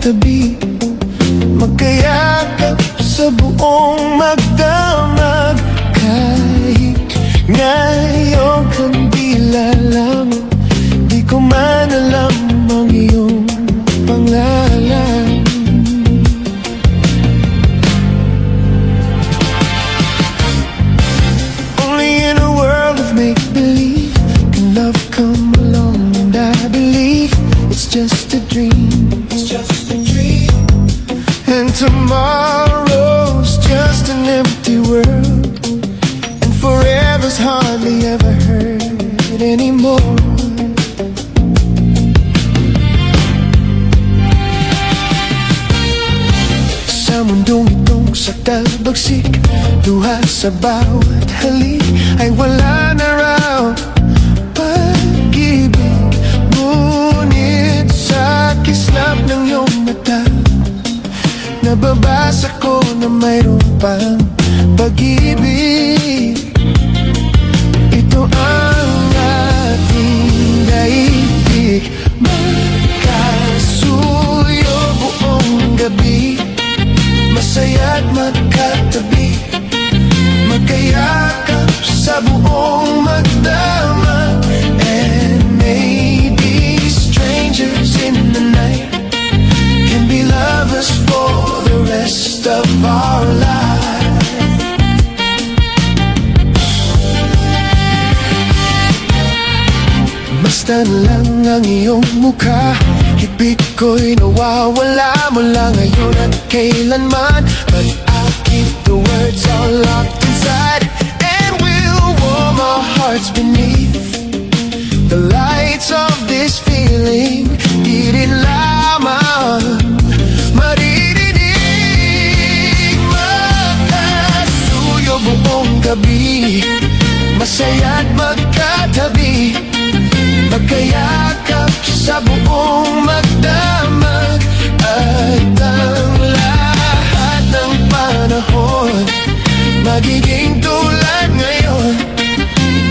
magkatabi, magkayakap sa buong magdamag. Kahit ngayong kandila lang, di ko man alam ang iyong pangalan. Only in a world of make-believe can love come along, and I believe it's just a dream. It's just a dream. And tomorrow's just an empty world, and forever's hardly ever heard anymore. Sa mundong itong sakdal-bagsik, luha sa bawat halik ay wala na raw pag-ibig. Ngunit sa kislap ng iyong mata, nababasa ko na mayroon pang pag-ibig. Ito ang ating daigdig, magkasuyo buong gabi, masaya't magkatabi, magkayakap sa buong magdamag. And maybe strangers in the night can be lovers for the rest of our lives. Basta na lang ang iyong mukha, hibig ko'y nawawala mula ngayon at kailanman. But I'll keep the words all locked inside, and we'll warm our hearts beneath the lights of this feeling. Di rin lamang maririnig, magkasuyo buong gabi, masaya't magkatabi, magkayakap sa buong magdamag. At ang lahat ng panahon magiging tulad ngayon,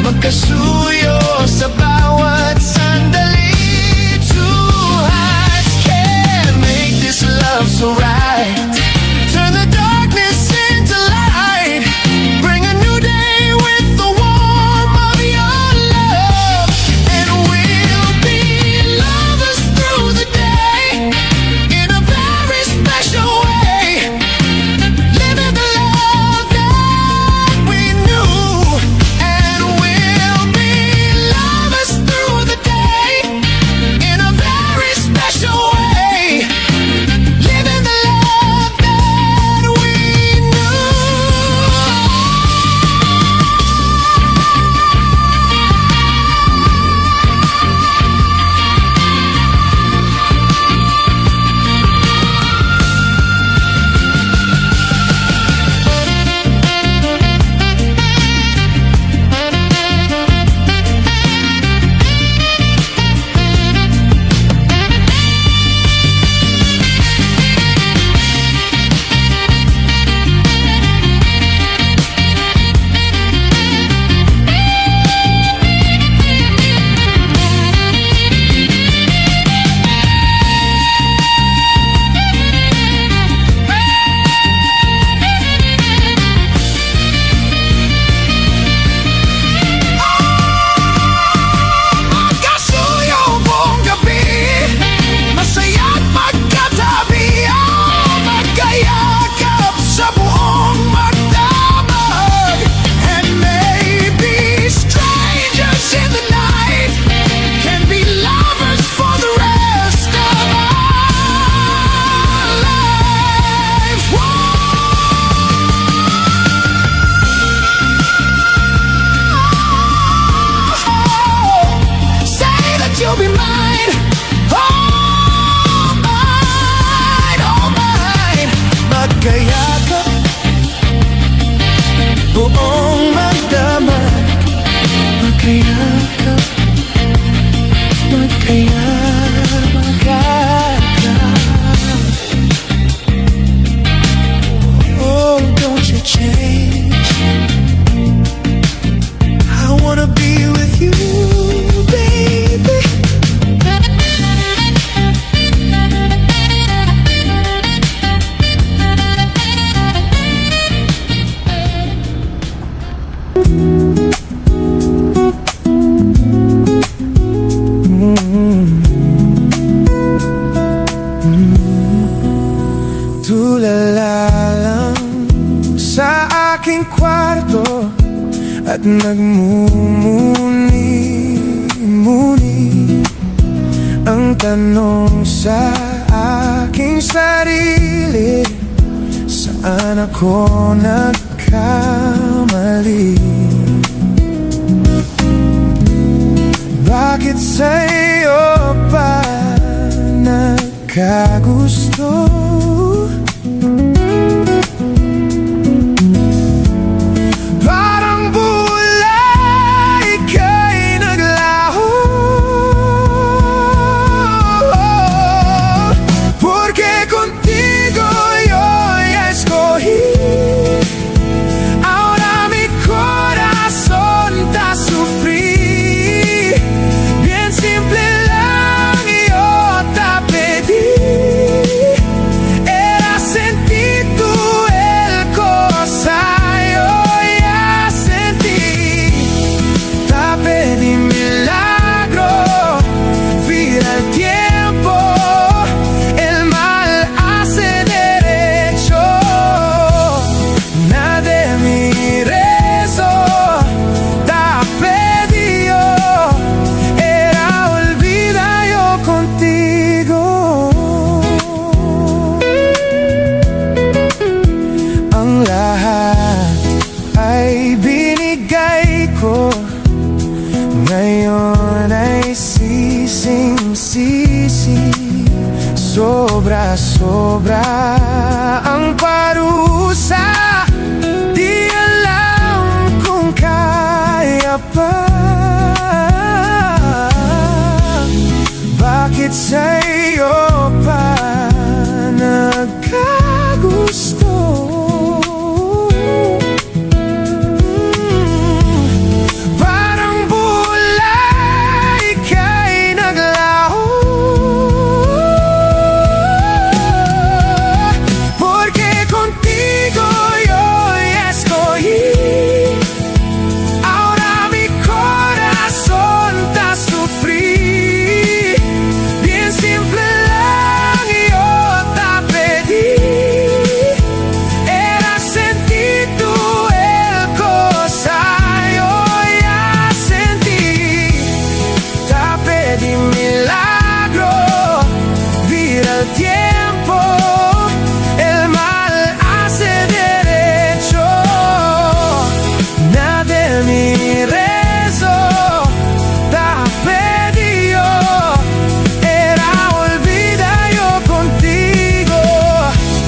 magkasuyo sa bawat sandali. Two hearts can't make this love so right. Turn the darkness into light, bring a new day with the warmth of your love, and we'll be lovers through the day in a very special way, living the love that we knew. And we'll be lovers through the day in a very special way, living the love aming kwarto at nagmumuni-muni. Ang tanong sa aking sarili, saan ako nagkamali? Bakit sa'yo pa nagkagusto? Parang bulay ka'y naglaho, porque contigo yo ya escogí. Ahora mi corazón está sufrí. Bien simple lang yo te pedí. Era sentir tú el cosa yo ya sentí. Te pedí milagro, vira el tiempo, el mal hace derecho. Nada de mi rezo te pedí yo, era olvida yo contigo. Ang lahat ay binigay ko, ngayon ay sising-sisi. Sobra-sobra ang parusa, di alam kung kaya pa. Bakit sa'yo pa nagkagusto? Parang bulay ka'y naglaho, porque contigo yo ya escogí. Ahora mi corazón está sufrí. Bien simple lang yo te pedí. Era sentir tú el cosa yo ya sentí. Te pedí milagro, vira el tiempo, el mal hace derecho. Nada de mi rezo te pedí yo, era olvida yo contigo.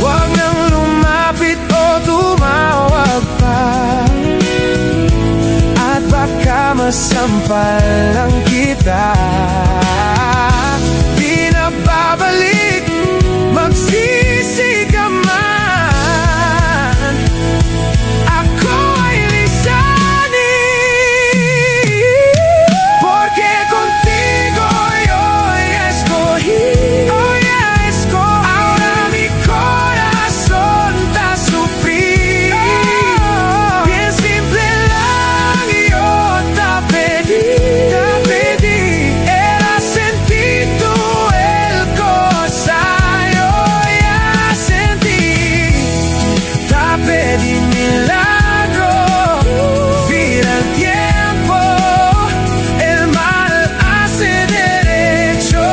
Huwag nang lumapit o tumawag pa, at baka masampal lang kita. Di na babalik, magsisi ka man, ako ay lisanin. Porque contigo yo ya escogí. Oh, ya escogí. Ahora mi corazón está sufrí. Bien simple lang yo te pedí. Era sentir tú el cosa yo ya sentí. Te pedí milagro, vira el tiempo, el mal hace derecho.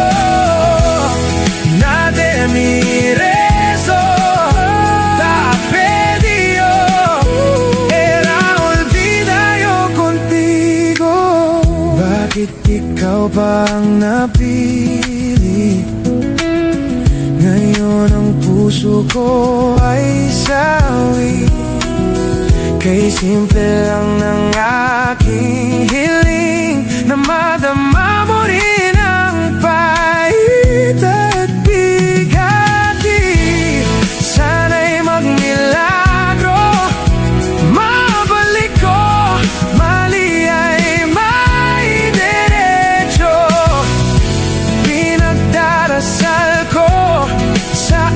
Nada de mi rezo te pedí yo, era olvida yo contigo. Bakit ikaw ba ang napili? Ngayon ang puso ko ay sawi, kay simple lang ng aking hiling, na madama mo rin ang pait at bigati. Sana'y magmilagro, mabalik ko, mali ay may derecho. Pinagdarasal ko sa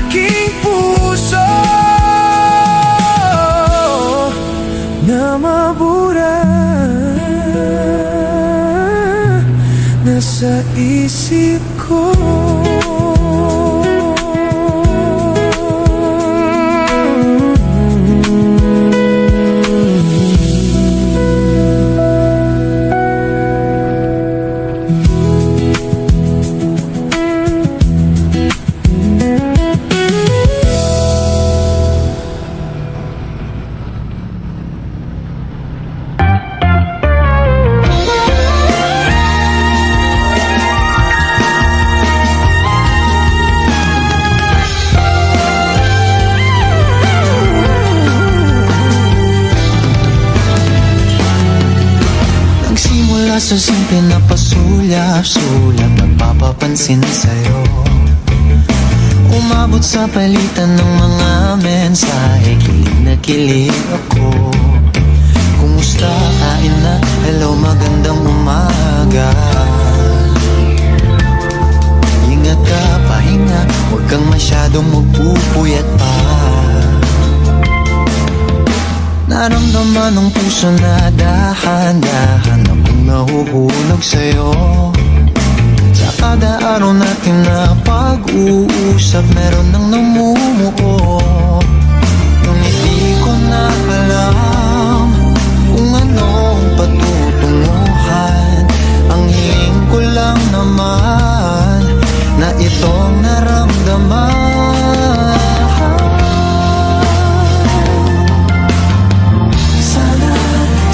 aking puso na mabura na sa isip ko. sa simple na pasulyap-sulyap, nagpapapansin sa'yo. Umabot sa palitan ng mga mensahe, kilig na kilig ako. Kumusta, kain na, hello, magandang umaga. Ingat ka, pahinga, huwag kang masyadong magpupuyat pa. Naramdaman ng puso na dahan-dahan akong nahuhulog sa'yo. Sa kada araw natin na pag-uusap, meron nang namumuo. Ngunit di ko na alam kung anong patutunguhan. Ang hiling ko lang naman na itong naramdaman.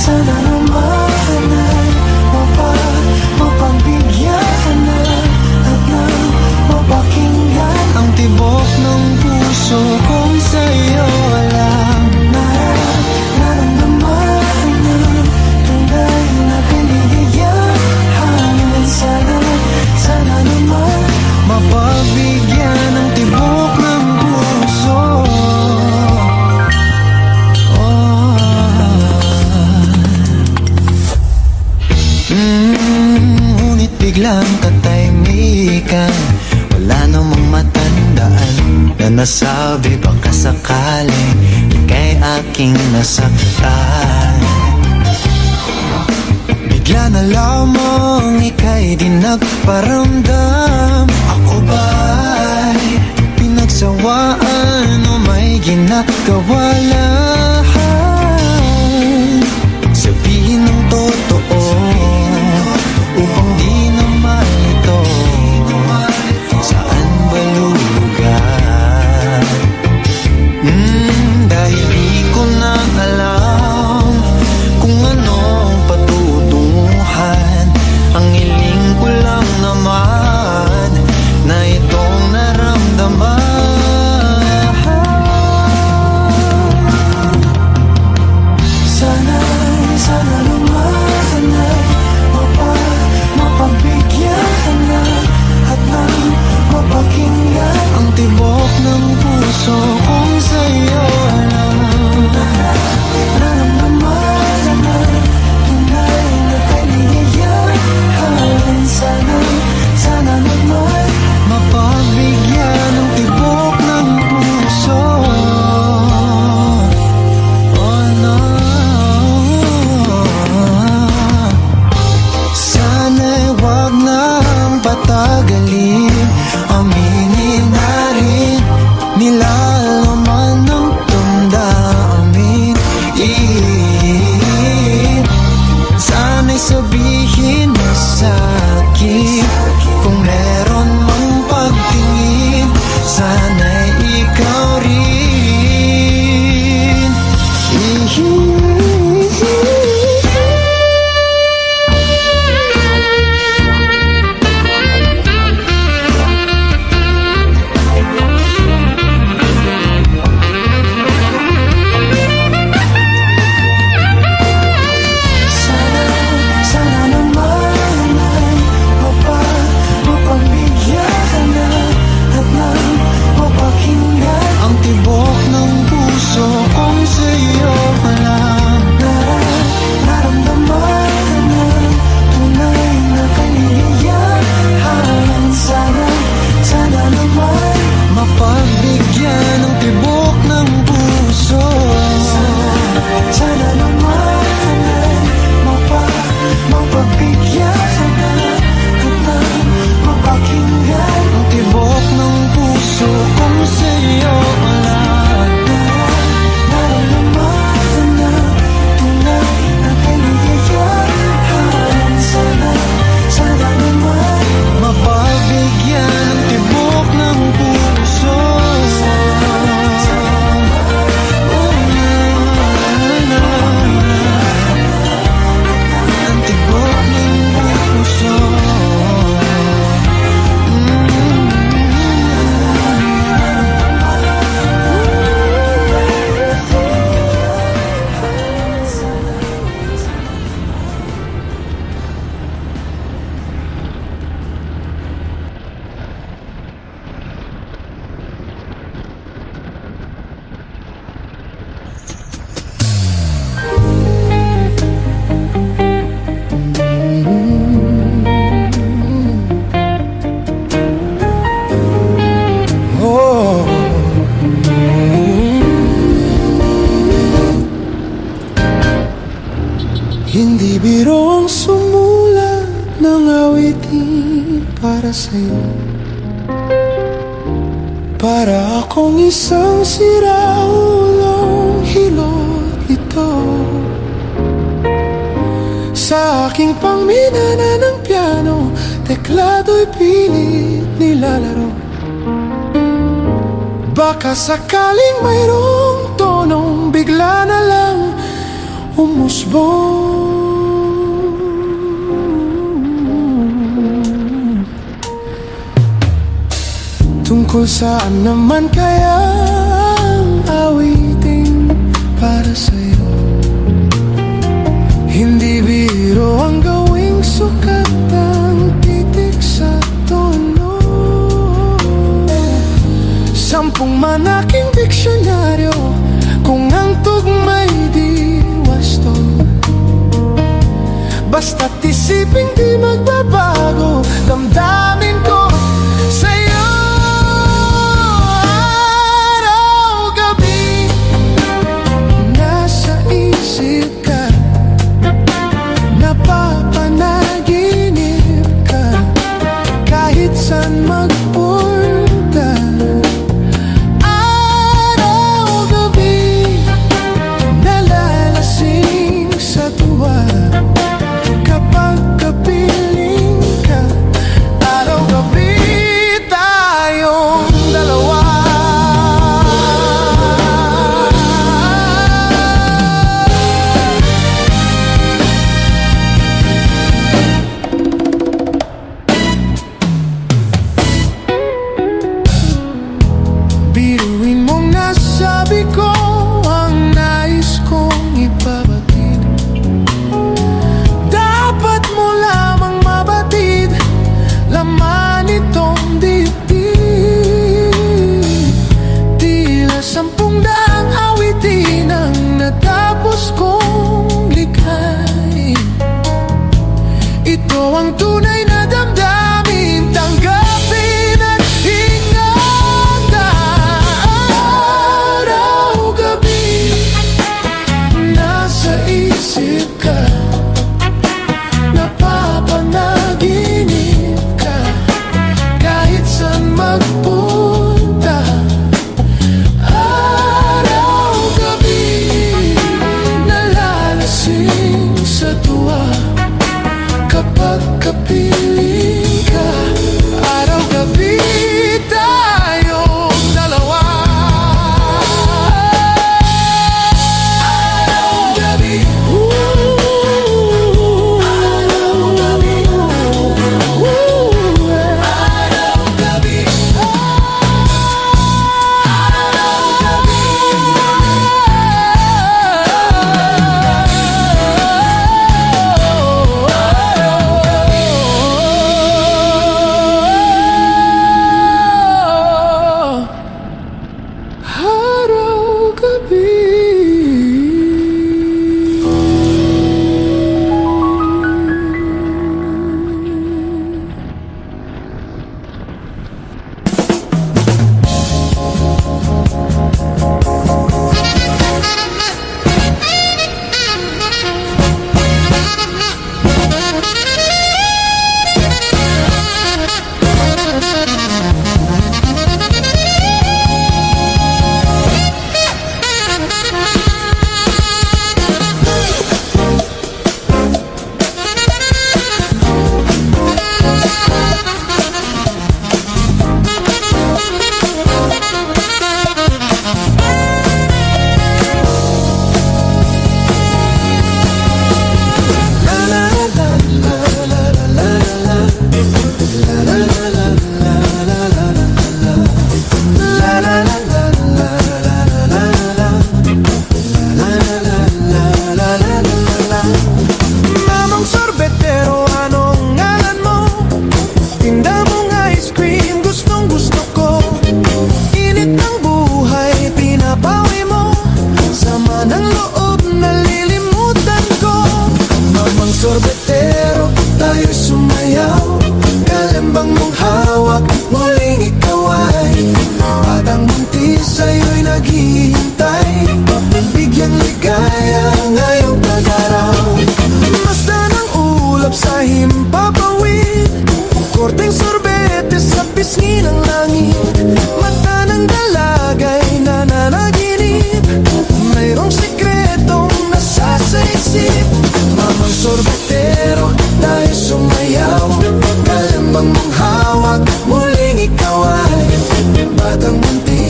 Sana naman ay mapagbigyan ka na at nang mapakinggan ang tibok ng puso kong sa'yo lang naramdaman ng tunay na kaligayahan. Sana naman mapagbigyan ang tibok ng puso. Ngunit biglang katahimikan, wala namang matandaan na nasabi baka sakaling ika'y aking nasaktan. Bigla na lamang ika'y di nagparamdam. Ako ba'y pinagsawaan o may ginagawa lang? Sabihin ng totoo upang di na malito. Saan ba lulugar? Dahil di ko na alam kung anong patutunguhan. Ang hiling ko lang naman na itong naramdaman. para sa'yo. Para akong isang siraulong hilot ito. Sa aking pangminana ng piano, teklado'y pilit nilalaro. Baka sakaling mayroong tonong bigla na lang umusbong. Tungkol saan naman kaya ang awiting para sa'yo? Hindi biro ang gawing sukat ang titik sa tono. 10 manaking diksyonaryo kung ang tugma'y di wasto. Basta't isiping di magbabago damdamin ko sa'yo. Araw-gabi nasa isip ka, napapanaginip ka, kahit saan magpunta. Araw-gabi nalalasing sa tuwa kapag kapiling ka. Araw-gabi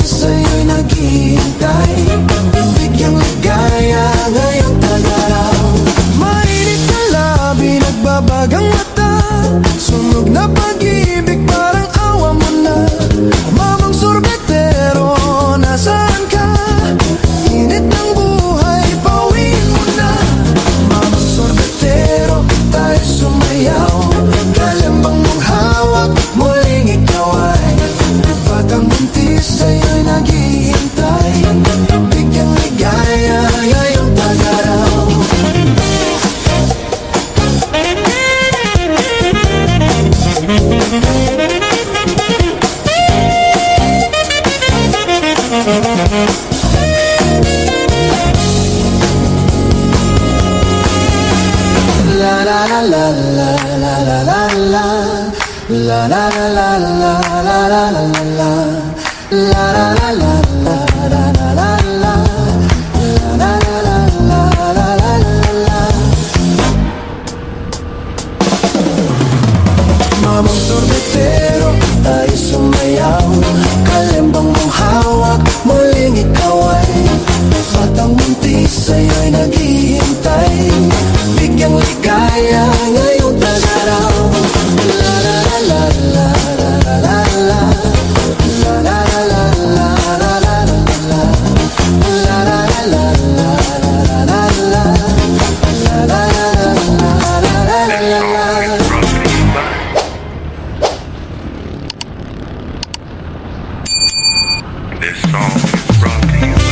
sa'yo'y naghihintay. Bigyang ligaya ngayong tagaraw. Mainit na labi, nagbabagang mata. Sunog na pag-ibig, parang awa mo na. Mamang sorbetero, nasaan ka? Init ng buhay, pauwiin mo na. Mamang sorbetero, tayo sumayaw. Kalambang mong hawak, muling ikaw ay batang buntis, sa'yo'y naghihintay. Bigyang ligaya ngayong tagaraw. La la la la la la la la la. La la la la la la la la la la. La la la la la la la la la. La la la la la la la la. Mamang sorbetero, tayo sumayaw. Kalembang mong hawak, muling ikaw ay batang buntis, sa'yo'y naghihintay. Bigyang ligaya ngayong tagaraw. La la la la la la la la la. La la la la la la la la la. La la la la la la la la la. La la la la la la la la la. This song is brought to you by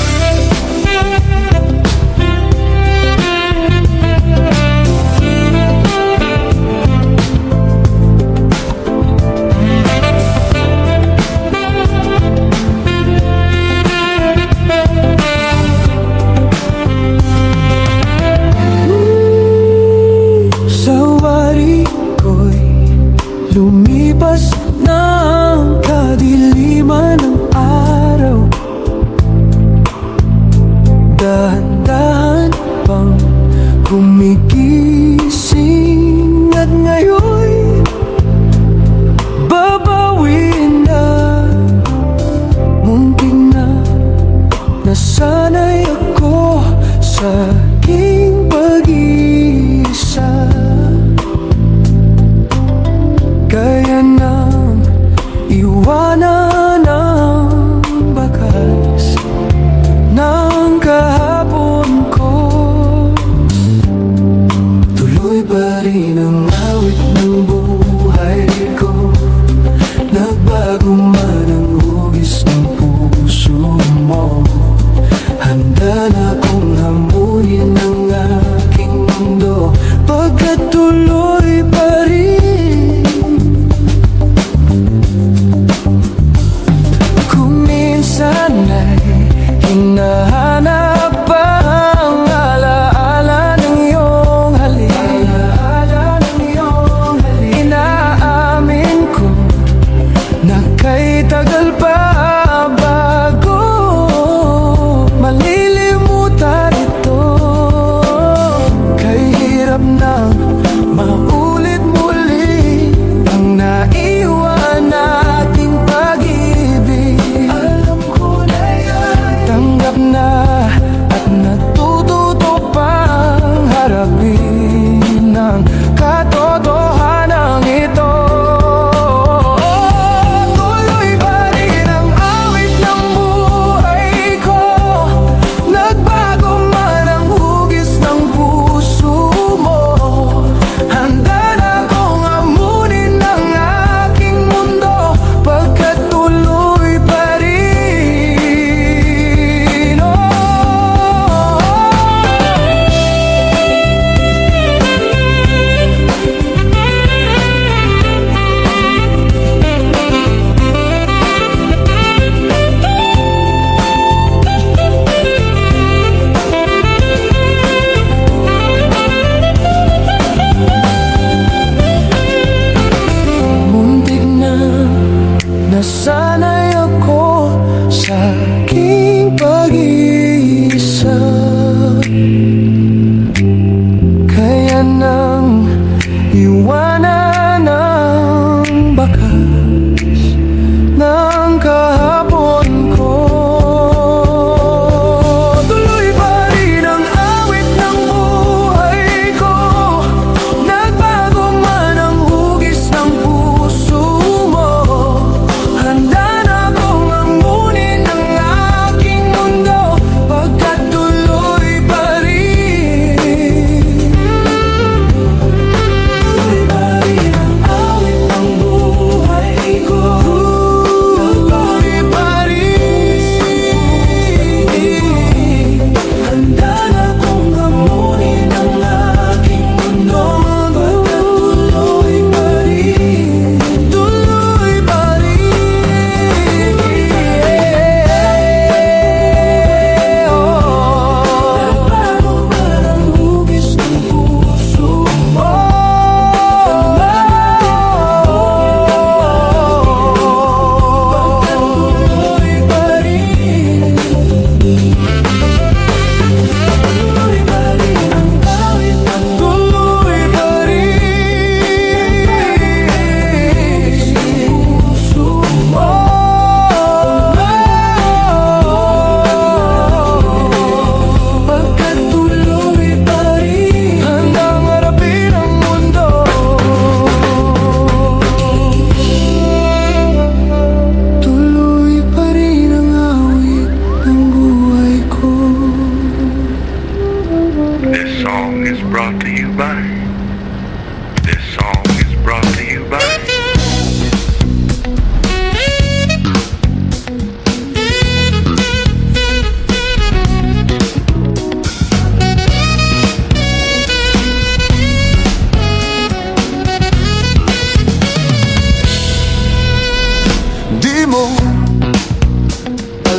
Sa wari ko'y lumipas na ang kadiliman ng araw. Dahan-dahan pang gumigising at ngayon babawiin na. Muntik na nasanay ako sa aking pag-iisa. Kaya nang iwanan ang bakas ng kahapon ko. Tuloy pa rin ang awit ng buhay ko. Nagbago man ang hugis ng puso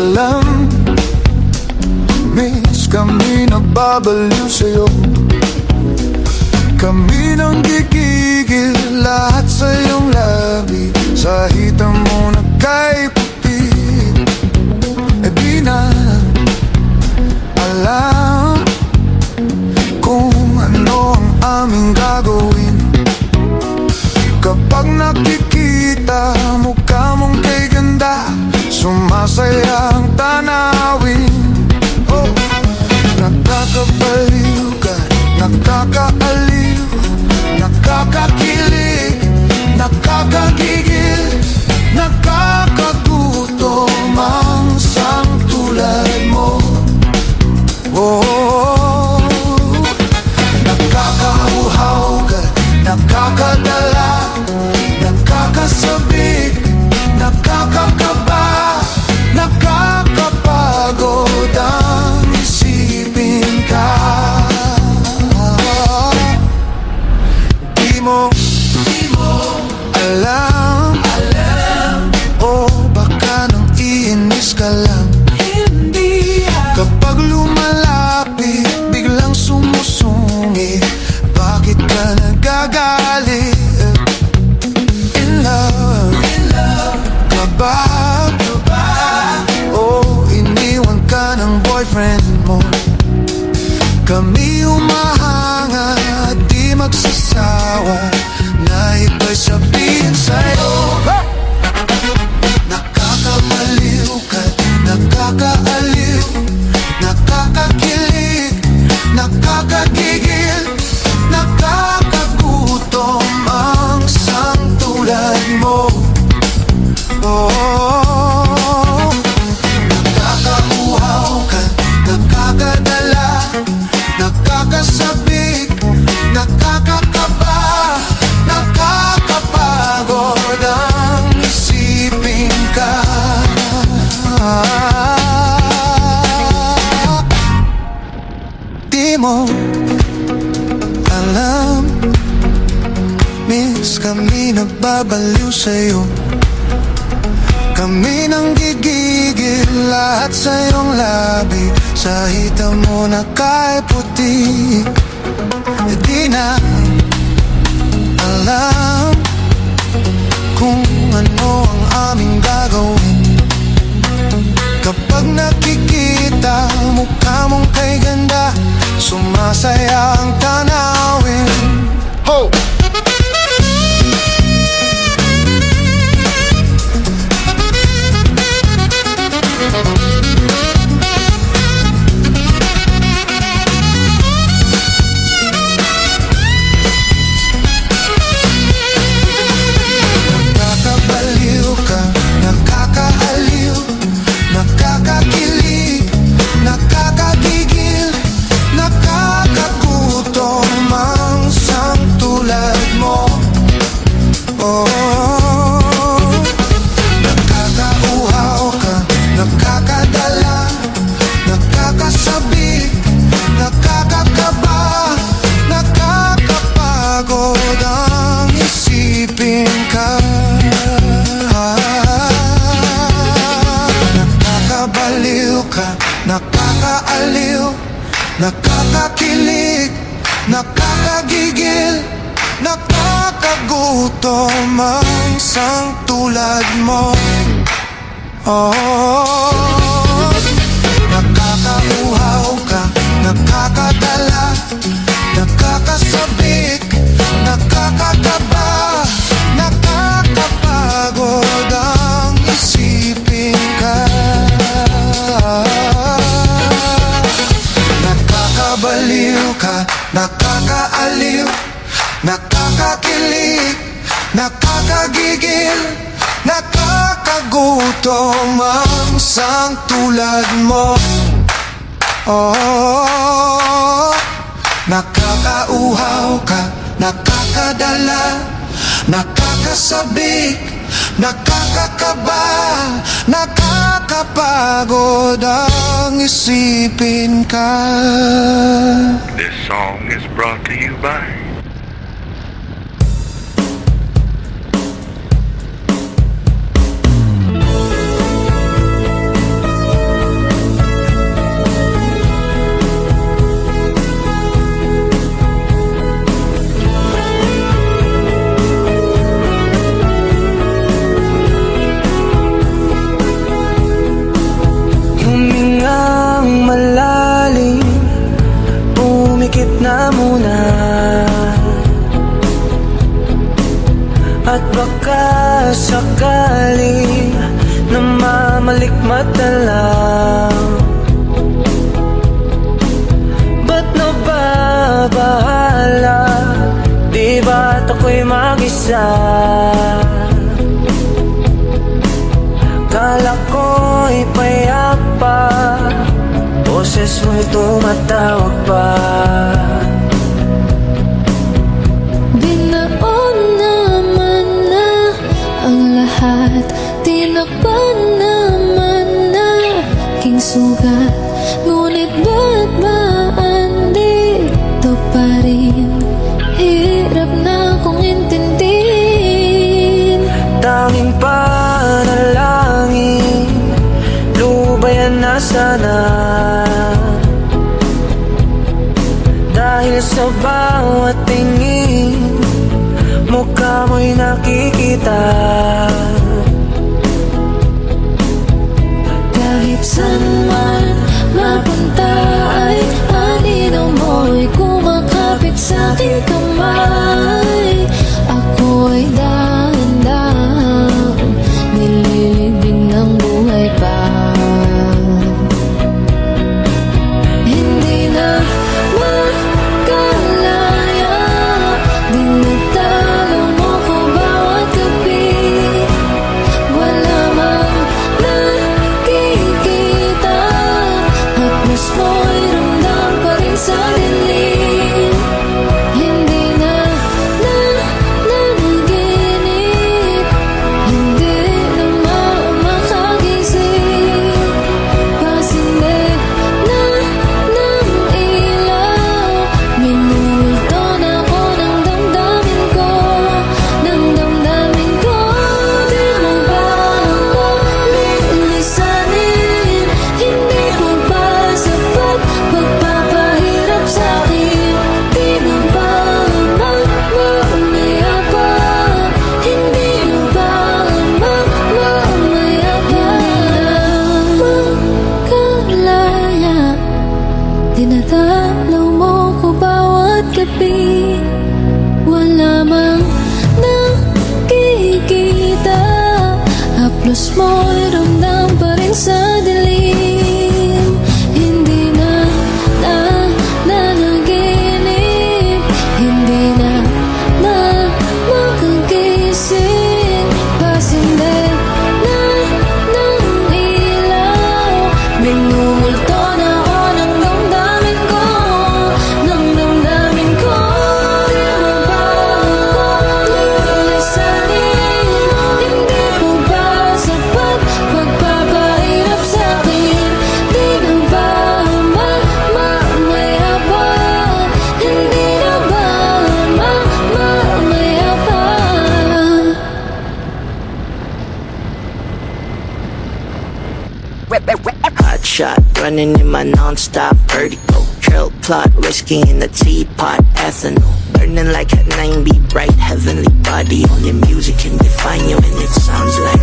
alam, miss, kami nagbabaliw sa'yo. Kami nang gigigil lahat sa iyong labi. Sa hita mo na kay puti, e di na alam kung ano ang aming gagawin. Kapag nakikita mukha mong kay ganda, sumasaya ang tanawin. Oh, nakakabaliw ka, nakakaaliw, nakakakilig, nakakagigil, nakakagutom ang isang tulad mo. Oh, nakakauhaw ka, nakakadala, nakakasabik, nakakakaba, nakakapagod ang isipin ka. Di mo alam, o baka nang iinis ka lang. Kapag lumalapit, biglang sumusungi. Bakit ka nagagalit? In love ka ba? O iniwan ka ng boyfriend mo? Kami umahanga at di magsasawa na iba'y sabihin sa'yo. Nakakabaliw ka, nakakaaliw, nakakakilig, nakakagigil, nakakagutom ang isang tulad mo. Oh, nakakauhaw ka, nakakadala, nakakasabik, nakakakaba, nakakapagod ang isipin ka. Di mo alam, miss, kami nagbabaliw sa'yo. Kami nang gigigil lahat sa iyong labi. Sa hita mo na kay puti, di na alam kung ano ang aming gagawin. Kapag nakikita mukha mong kay ganda, sumasaya ang tanawin. Ho! Nakakabaliw ka, nakakaaliw, nakakakilig, nakakagigil, nakakagutom ang isang tulad mo. Oh, nakakauhaw ka, nakakadala, nakakasabik, nakakakaba, nakakapagod ang isipin ka. Nakakabaliw ka, nakakaaliw, nakakakilig, nakakagigil, nakakagutom ang isang tulad mo. Oh, nakakauhaw ka, nakakadala, nakakasabik, nakakakaba, nakakapagod ang isipin ka. Nakakabaliw ka, nakakaaliw, nakakakilig, nakakagigil, nakakagutom ang isang tulad mo. Oh, nakakauhaw ka, nakakadala, nakakasabik, nakakakaba, nakakapagod ang isipin ka. This song is brought to you by baka sakali na mamalikmat na lang? Ba't nababahala? Di ba't ako'y mag-isa? Kala ko'y payapa, boses mo'y tumatawag pa. Binaon naman na ang lahat, tinakpan naman na aking sugat. Ngunit ba't ba andito pa rin? Hirap na akong intindihin. Tanging panalangin, lubayan na sana. Dahil sa bawat tingin, mukha mo'y nakikita. Kahit saan man mapunta ay anino mo'y kumakapit sa aking kamay. Ako'y dahan-dahan nililibing ng buhay pa. Hindi na makalaya, dinadalo mo ko bawat gabi. Wala mang nakikita, haplos mo'y ramdam pa rin sa dilim. Hindi na nanaginip, hindi na makagising. Pasindig na ng ilaw, minulto na ako ng damdamin ko, ng damdamin ko. Di mo ba ako lilisanin? Hindi mo ba sapat pagpapahirap sa'kin? Di mo ba mamamaya pa? Hindi mo ba mamamaya pa? Makalaya, dinadalaw mo ko bawat gabi. Wala mang nakikita, haplos mo'y ramdam pa rin sa dilim. Hindi na nanaginip, hindi na makagising. Pasindig na ng ilaw, minumulto na ako ng damdamin ko, ng damdamin ko. Di mo ba ako lilisanin? Hindi mo ba sapat pagpapahirap sa'kin? Di na ba mamamaya pa? Hindi na ba mamamaya pa? Hot shot, running in my non-stop vertigo. Trail plot, whiskey in the teapot, ethanol. Burning like a 9B, bright heavenly body. Only music can define you, and it sounds like.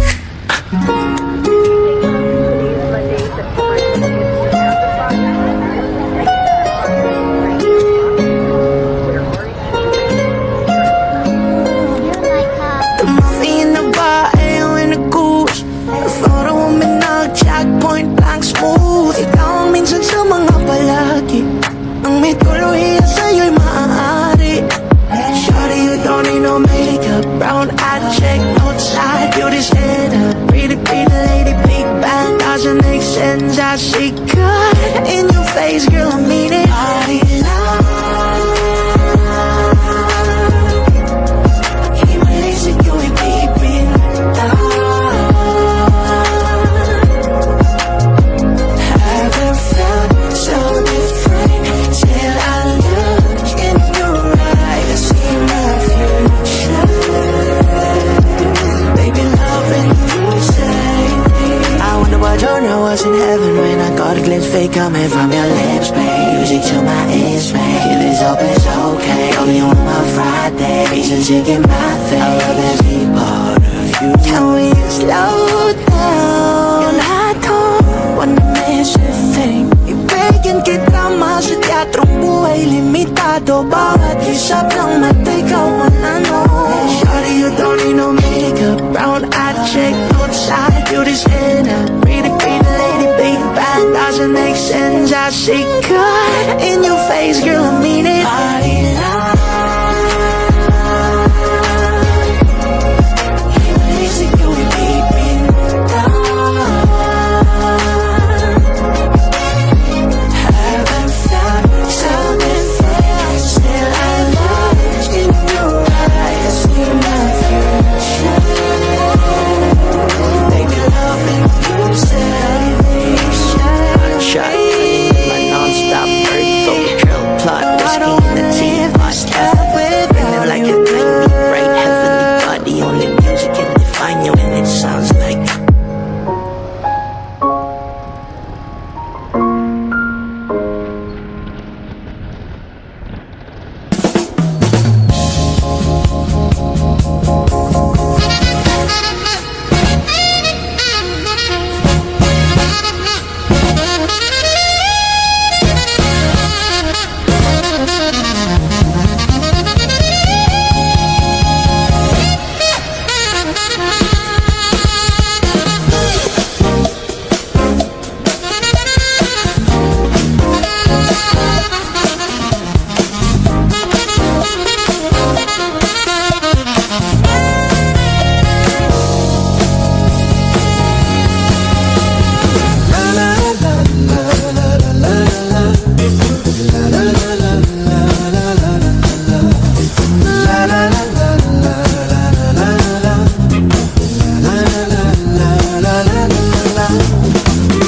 The movie in the bar, ale in the goose. The photo mo minag-check, point blank smooth. Ikaw ang minsan sa mga palagi, ang may tuloy sa'yo'y maaari. Shawty, you don't need no makeup, brown eye check, outside, you just hit up. Pretty, pretty lady, big bang, doesn't make sense. I see God in your face, girl, I mean it. Body love. Was in heaven when I got a glimpse fake coming from your lips, babe. Music to my ears, babe. If it's open, it's okay. Only on my Friday, since you get my face. I love every part of you. Can we slow down? I don't wanna miss a thing. Ibigin kita mahal sa teatrong buhay limitado. Bawat kisap ng mata, ikaw ang ano. Shawty, you don't need no doesn't make sense. I say God in your face, girl, I mean it. Shot, running in my non-stop vertigo, drill plot, whiskey in the teapot, burning like a 90 bright heavenly body. Only music can define you, and it sounds like.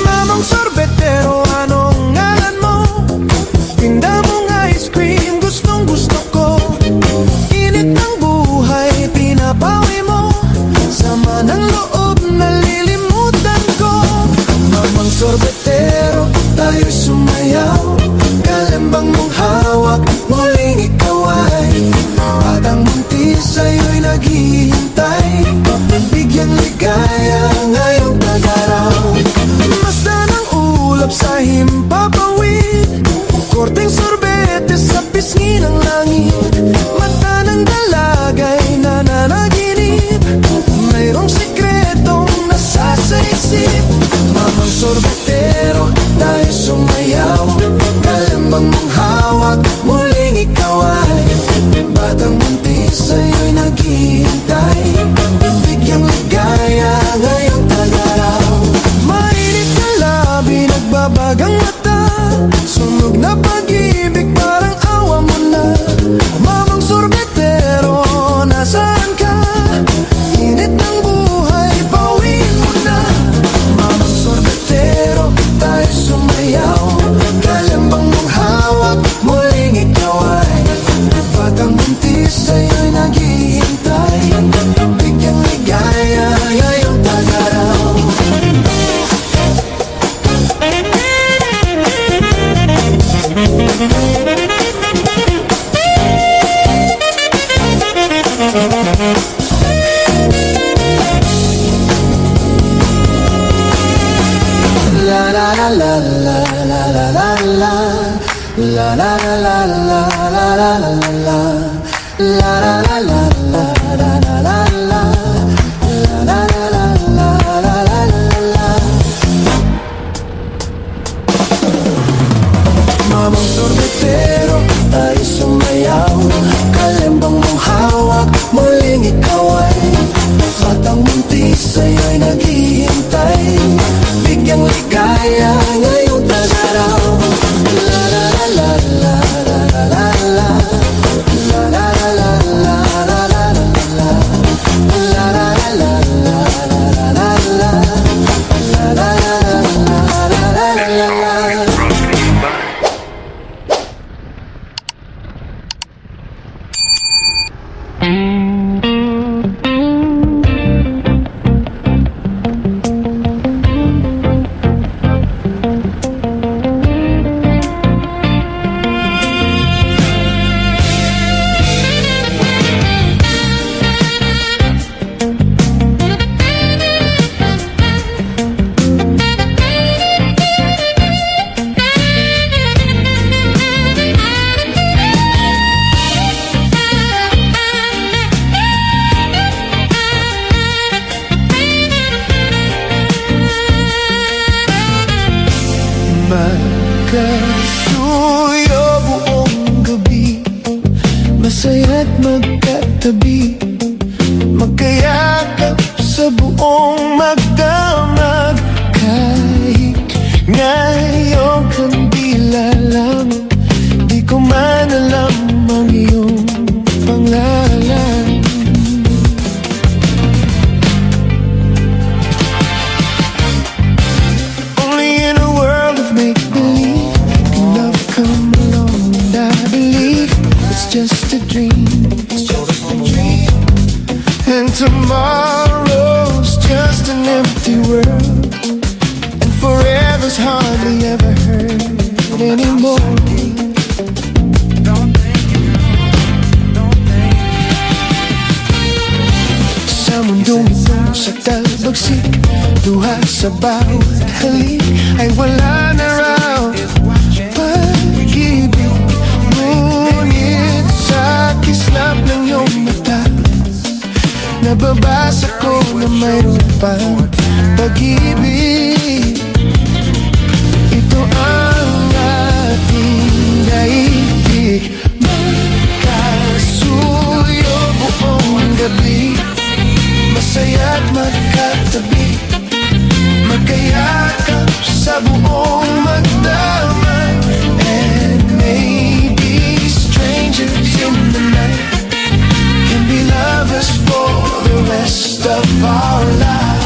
Mamang sorbetero, anong ngalan mo? Tinda mong ice cream, gustong gusto ko. Init ng buhay, pinapawi mo. Sama ng loob, nalilimutan ko. Mamang sorbetero, tayo sumayaw. Kalembang mong hawak, muling ikaw ay batang buntis, sa'yo'y naghihintay. Bigyang ligaya ngayong tagaraw. Masda ng ulap sa himpapawid, korteng sorbete sa pisngi ng langit. Mata ng dalagay nananaginip, mayroong sikretong nasa sa isip. Mamang sorbetero, tayo sumayaw. Kalembang mong hawak, muling ikaw ay batang buntis, sa'yo'y naghihintay. Bigyang ligaya ngayong tagaraw. Mainit na labi, nagbabagang mata. Sunog na pag-ibig, parang awa mo na. Mamang sorbetero, nasaan ka? Init ng buhay, pauwiin mo na. Mamang sorbetero, tayo sumayaw. Kalembang mong hawak, muling ikaw ay batang buntis, sa'yo'y naghihintay. Bigyang ligaya ngayong tagaraw. La la la la la la la la la. La la la la la la la la la la. La la la la la la la la la. La la la la la la la la la. Mamang sorbetero, tayo sumayaw. Kalembang mong hawak, muling ikaw ay batang buntis, sa'yo'y naghihintay. Bigyang ligaya ngayong tagaraw. La la la la la la la la la. La la la la la la la la la. La la la la la la la la la. La la la la la la la la. Magkasuyo buong gabi, masaya't magkatabi, magkayakap sa buong magdamag. Kahit ngayong kandila lamang, di ko man alam ang iyong pangalan. Only in a world of make-believe can love come along, and I believe it's just a dream. And tomorrow's just an empty world, and forever's hardly ever heard anymore. Sa mundong ito, sa talbagsik, luha sa bawat halik, ay wala na raw pag-ibig. Ngunit sa kislap ng iyong mata, nababasa ko na mayroon pang pag-ibig. Ito ang ating daigdig, magkasuyo buong gabi, masaya't magkatabi, magkayakap sa buong magdamag. And maybe strangers in the night can be lovers for the rest of our lives.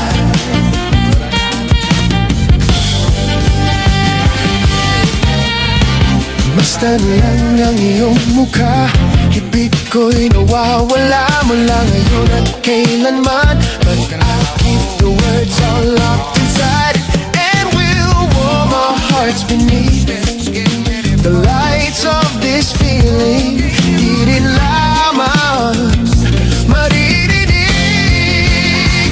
Basta lang ang iyong mukha, hibig ko'y nawawala mula ngayon at kailanman. But I'll keep the words all locked inside, and we'll warm our hearts beneath the lights of this feeling. Di rin lamang maririnig,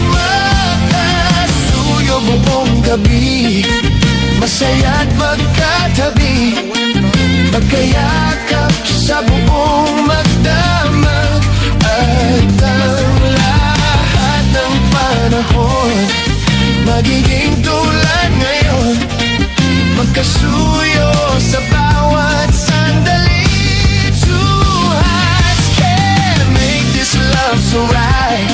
magkasuyo buong gabi, masaya't magkatabi, magkayakap sa buong magdamag. At ang lahat ng panahon magiging tulad ngayon, magkasuyo sa bawat sandali. Two hearts can't make this love so right.